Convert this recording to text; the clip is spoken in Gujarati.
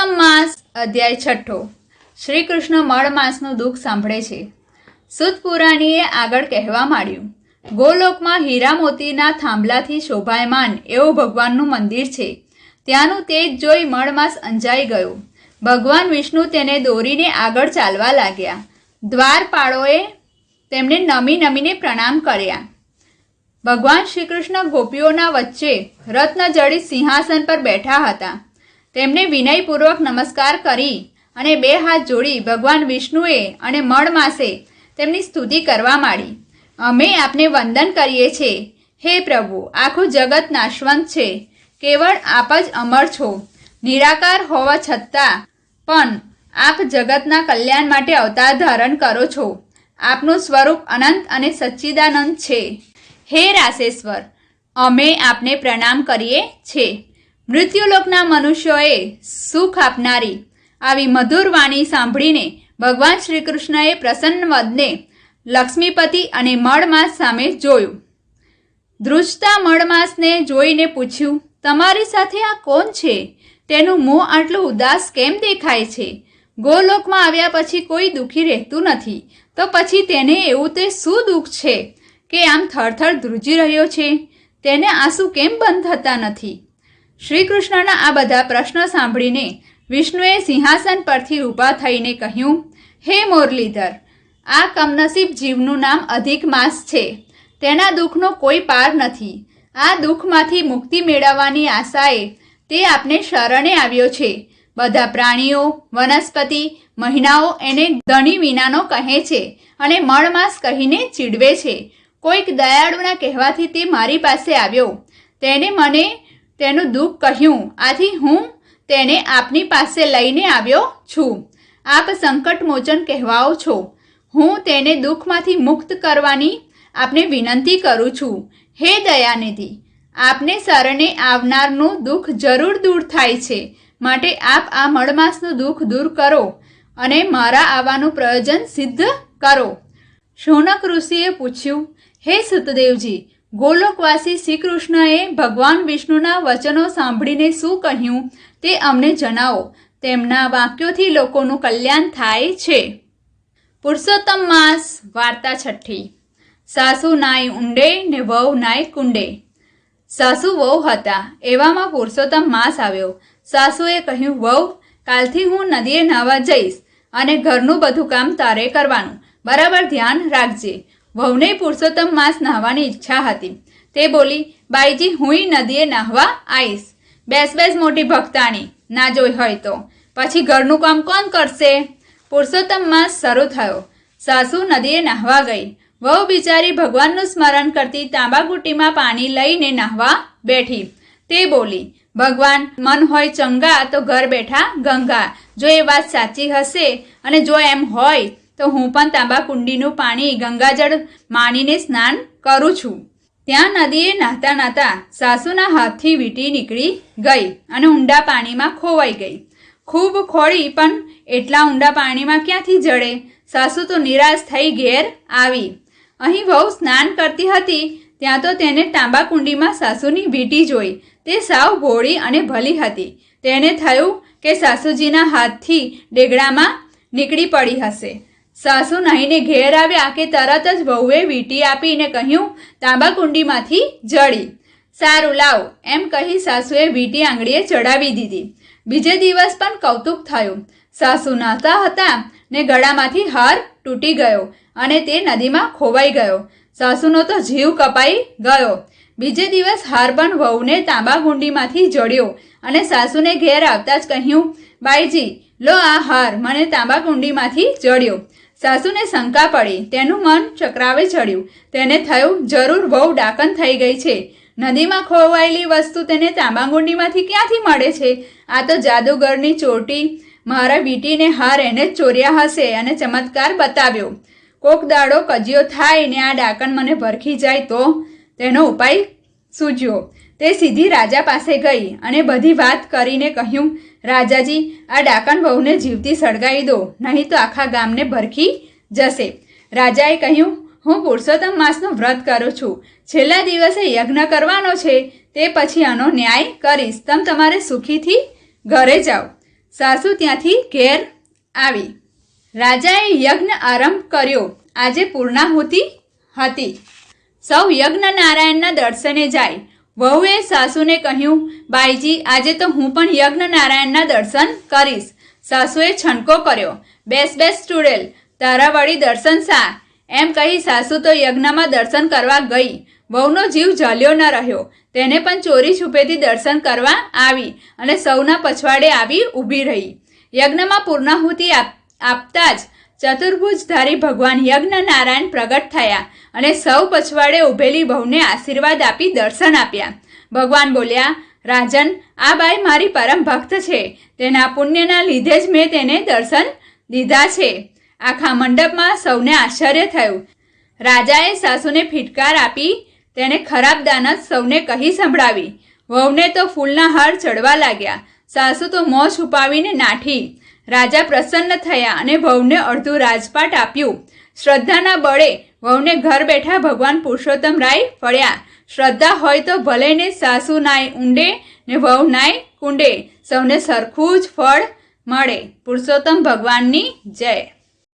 પુરુષોત્તમ માસ અધ્યાય 6 શ્રી કૃષ્ણ મળ માસનું દુઃખ સાંભળે છે। સુત પુરાણીએ આગળ કહેવા માંડ્યું, ગોલોકમાં હીરા મોતીના થાંભલાથી શોભાયમાન એવું ભગવાનનું મંદિર છે। ત્યાંનું તેજ જોઈ મળમાસ અંજાઈ ગયો। ભગવાન વિષ્ણુ તેને દોરીને આગળ ચાલવા લાગ્યા। દ્વારપાળોએ તેમને નમી નમીને પ્રણામ કર્યા। ભગવાન શ્રી કૃષ્ણ ગોપીઓના વચ્ચે રત્નજડિત સિંહાસન પર બેઠા હતા। તેમને વિનયપૂર્વક નમસ્કાર કરી અને બે હાથ જોડી ભગવાન વિષ્ણુએ અને મળમાસે તેમની સ્તુતિ કરવા માંડી। અમે આપને વંદન કરીએ છીએ, હે પ્રભુ, આખું જગત નાશવંત છે, કેવળ આપ જ અમર છો। નિરાકાર હોવા છતાં પણ આપ જગતના કલ્યાણ માટે અવતાર ધારણ કરો છો। આપનું સ્વરૂપ અનંત અને સચ્ચિદાનંદ છે। હે રાસેશ્વર, અમે આપને પ્રણામ કરીએ છીએ। મૃત્યુલોકના મનુષ્યોએ સુખ આપનારી આવી મધુર વાણી સાંભળીને ભગવાન શ્રી કૃષ્ણએ પ્રસન્ન વદને લક્ષ્મીપતિ અને મળમાસ સામે જોયું। ધ્રુજતા મળમાસને જોઈને પૂછ્યું, તમારી સાથે આ કોણ છે? તેનું મોં આટલું ઉદાસ કેમ દેખાય છે? ગોલોકમાં આવ્યા પછી કોઈ દુઃખી રહેતું નથી, તો પછી તેને એવું તે શું દુઃખ છે કે આમ થરથર ધ્રુજી રહ્યો છે? તેને આંસુ કેમ બંધ થતા નથી? શ્રી કૃષ્ણના આ બધા પ્રશ્નો સાંભળીને વિષ્ણુએ સિંહાસન પરથી ઊભા થઈને કહ્યું, હે મુરલીધર, આ કમનસીબ જીવનું નામ અધિક માસ છે। તેના દુઃખનો કોઈ પાર નથી। આ દુઃખમાંથી મુક્તિ મેળવવાની આશાએ તે આપને શરણે આવ્યો છે। બધા પ્રાણીઓ, વનસ્પતિ, મહિનાઓ એને ધણી વિનાનો કહે છે અને મળમાસ કહીને ચીડવે છે। કોઈક દયાળુના કહેવાથી તે મારી પાસે આવ્યો। તેને મને તેનું દુઃખ કહ્યું, આથી હું તેને આપની પાસે લઈને આવ્યો છું। આપ સંકટમોચન કહેવાઓ છો। હું તેને દુઃખમાંથી મુક્ત કરવાની આપને વિનંતી કરું છું। હે દયાનિધિ, આપને શરણે આવનારનું દુઃખ જરૂર દૂર થાય છે, માટે આપ આ મળમાસનું દુઃખ દૂર કરો અને મારા આવવાનું પ્રયોજન સિદ્ધ કરો। શૌનક ઋષિએ પૂછ્યું, હે સુતદેવજી, ગોલોકવાસી શ્રી કૃષ્ણએ ભગવાન વિષ્ણુના વચનો સાંભળીને શું કહ્યું તે અમને જણાવો। તેમના વાક્યોથી લોકોનું કલ્યાણ થાય છે। પુરુષોત્તમ માસ વાર્તા 6 સાસુ નાય ઊંડે ને વહુ નાય કુંડે। સાસુ વહુ હતા, એવામાં પુરુષોત્તમ માસ આવ્યો। સાસુએ કહ્યું, વહુ, કાલથી હું નદીએ નાહવા જઈશ અને ઘરનું બધું કામ તારે કરવાનું, બરાબર ધ્યાન રાખજે। વહુને પુરુષોત્તમ માસ નાહવાની ઈચ્છા હતી। તે બોલી, બાઈજી, હુંય નદીએ નાહવા આવીશ। બેસ બેસ મોટી ભક્તાણી, ના જોઈ હોય તો પછી ઘરનું કામ કોણ કરશે? પુરુષોત્તમ માસ શરૂ થયો। સાસુ નદીએ નાહવા ગઈ। વહુ બિચારી ભગવાનનું સ્મરણ કરતી તાંબાકુટીમાં પાણી લઈને નાહવા બેઠી। તે બોલી, ભગવાન, મન હોય ચંગા તો ઘર બેઠા ગંગા। જો એ વાત સાચી હશે અને જો એમ હોય તો હું પણ તાંબાકુંડીનું પાણી ગંગાજળ માનીને સ્નાન કરું છું। ત્યાં નદીએ નાહતા નાહતા સાસુના હાથથી વીંટી નીકળી ગઈ અને ઊંડા પાણીમાં ખોવાઈ ગઈ। ખૂબ ખોળી, પણ એટલા ઊંડા પાણીમાં ક્યાંથી જડે? સાસુ તો નિરાશ થઈ ઘેર આવી। અહીં વહુ સ્નાન કરતી હતી ત્યાં તો તેને તાંબાકુંડીમાં સાસુની વીંટી જોઈ। તે સાવ ભોળી અને ભલી હતી। તેને થયું કે સાસુજીના હાથથી ડેગડામાં નીકળી પડી હશે। સાસુ નાહીને ઘેર આવ્યા કે તરત જ વહુએ વીંટી આપીને કહ્યું, તાંબાકુંડીમાંથી જડી। સારું લાવ, એમ કહી સાસુએ વીંટી આંગળીએ ચડાવી દીધી। બીજે દિવસ પણ કૌતુક થયું। સાસુ નાહતા હતા ને ગળામાંથી હાર તૂટી ગયો અને તે નદીમાં ખોવાઈ ગયો। સાસુનો તો જીવ કપાઈ ગયો। બીજે દિવસ હાર પણ વહુને તાંબાકુંડીમાંથી જડ્યો અને સાસુને ઘેર આવતા જ કહ્યું, બાઈજી, લો આ હાર મને તાંબાકુંડીમાંથી જડ્યો। સાસુને શંકા પડી, તેનું મન ચક્રાવે ચડ્યું। તેને થયું, જરૂર વહુ ડાકણ થઈ ગઈ છે। નદીમાં ખોવાયેલી વસ્તુ તેને તાંબાકુંડીમાંથી ક્યાંથી મળે છે? આ તો જાદુગરની ચોટી મારા વીંટીને હાર એને જ ચોર્યા હશે અને ચમત્કાર બતાવ્યો। કોક દાડો કજિયો થાય ને આ ડાકણ મને ભરખી જાય તો? તેનો ઉપાય સૂઝ્યો। તે સીધી રાજા પાસે ગઈ અને બધી વાત કરીને કહ્યું, રાજાજી, આ ડાકણ વહુને જીવતી સળગાવી દો, નહીં તો આખા ગામને ભરખી જશે। રાજાએ કહ્યું, હું પુરુષોત્તમ માસનું વ્રત કરું છું। છેલ્લા દિવસે યજ્ઞ કરવાનો છે, તે પછી આનો ન્યાય કરીશ। તમારે સુખીથી ઘરે જાઓ। સાસુ ત્યાંથી ઘેર આવી. રાજાએ યજ્ઞ આરંભ કર્યો. આજે પૂર્ણાહુતિ હતી. સૌ યજ્ઞ નારાયણના દર્શને જાય. વહુએ સાસુને કહ્યું, બાઈજી, આજે તો હું પણ યજ્ઞ નારાયણના દર્શન કરીશ. સાસુએ છંટકો કર્યો. બેસ બેસ ચૂડેલ, તારા વળી દર્શન શા? એમ કહી સાસુ તો યજ્ઞમાં દર્શન કરવા ગઈ. વહુનો જીવ ઝાલ્યો ન રહ્યો. તેને પણ ચોરી છુપેથી દર્શન કરવા આવી અને સૌના પછવાડે આવી ઊભી રહી. યજ્ઞમાં પૂર્ણાહુતિ આપતા જ ચતુર્ભુજધારી ભગવાન યજ્ઞ નારાયણ પ્રગટ થયા અને સૌ પછવાડે ઊભેલી વહુને આશીર્વાદ આપી દર્શન આપ્યા. ભગવાન બોલ્યા, રાજન, આ બાઈ મારી પરમ ભક્ત છે. તેના પુણ્યના લીધે જ મેં તેને દર્શન દીધા છે. આખા મંડપમાં સૌને આશ્ચર્ય થયું. રાજાએ સાસુને ફિટકાર આપી તેને ખરાબ દાનત સૌને કહી સંભળાવી. વહુને તો ફૂલના હાર ચડવા લાગ્યા. સાસુ તો મોં છુપાવીને નાઠી. રાજા પ્રસન્ન થયા અને વહુને અડધું રાજપાટ આપ્યું. શ્રદ્ધાના બળે વહુને ઘર બેઠા ભગવાન પુરુષોત્તમ રાય ફળ્યા. શ્રદ્ધા હોય તો ભલે ને સાસુ નાય ઊંડે ને વહુ નાય કુંડે, સૌને સરખું જ ફળ મળે. પુરુષોત્તમ ભગવાનની જય.